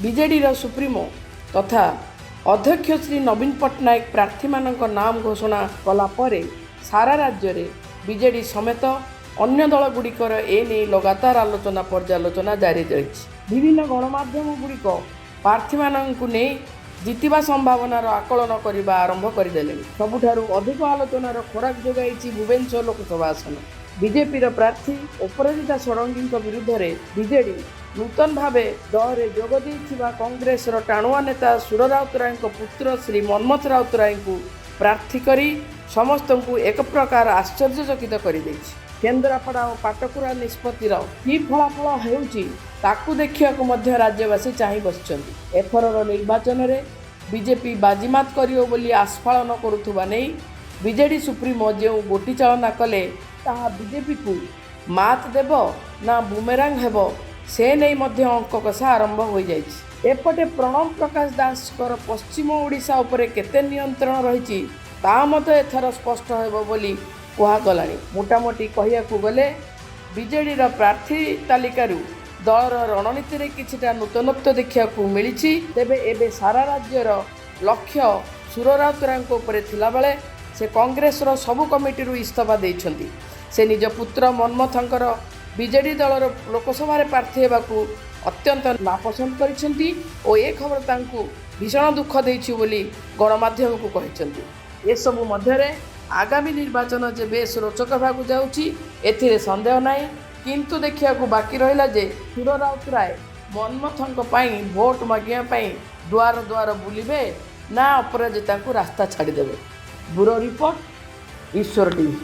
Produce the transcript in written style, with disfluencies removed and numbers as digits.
ବିଜେଡିର ସୁପ୍ରିମୋ ତଥା अध्यक्ष श्री नवीन पट्टनायक प्रार्थी मानक नाम घोषणा कला परे सारा राज्य में बीजेडी समेत अन्य दल गुड़िकर एने लगातार आलोचना पर्यालोचना जारी रही। विभिन्न गणमाध्यम गुड़िक प्रार्थी मानक नहीं जितिबा संभावनार आकलन करने आरंभ करदे। सबुठारु अधिक आलोचनार खोराक जोगाई भुवनेश्वर लोकसभा आसन। बीजेपीर प्रार्थी अपराजिता षडंगी विरुद्ध में बीजेडी नूतन भावे दल में जोग देइथिबा कांग्रेसर टाणुआ नेता सुर राउतराय पुत्र श्री मनमथ राउतराय को प्रार्थी करी समस्त को एक प्रकार आश्चर्यचकित कर केन्द्रापड़ा और पाटकुरा निष्पत्तिर कि फलाफल होउची ताकू देखियाकू मध्य राज्यवासी चाहि बसिचंती। एथरर निर्वाचन में बीजेपी बाजीमात करियो बोली आस्फालन करुथुबा नै बीजेडी सुप्रीमो जो गोटी चालना कले ताहा बीजेपी को मात देव ना बुमेरांग हेबो से नहीं मध्य अंक कषा आरंभ हो जाइए। एपटे प्रणव प्रकाश दासकर पश्चिम ओडिशा उपरे केते नियंत्रण रही एथर स्पष्ट हेबो बोली कहगला। मोटामोटी कहू गले बीजेडी प्रार्थी तालिकारु दलर रणनीति रे किछिटा नूतनत्व देखा मिली। तेबे एबे सारा राज्यर लक्ष्य सुर राउतराय उपरे थिला बेले से कांग्रेसर सबु कमिटी इस्तीफा देइछंती। से निज पुत्र मनमथंकर बीजेडी दलर लोकसभा प्रार्थी होगाकू अत्यंत नापसंद करिसेंती और ए खबर तांकू भीषण दुख देइछि बोली गणमाध्यम को कहिसेंती। ए सबु मध्यरे आगामी निर्वाचन जे बेस रोचक होगाकू जाउछि एथिरे संदेह नाही। किंतु देखिया को बाकी रहिला जे सुर राउतराय मनमथंक पई भोट मागिया पई द्वार द्वार बुलिबे ना अपराजिता को रास्ता छाड़ी देबे। ब्यूरो रिपोर्ट ईश्वर टीवी।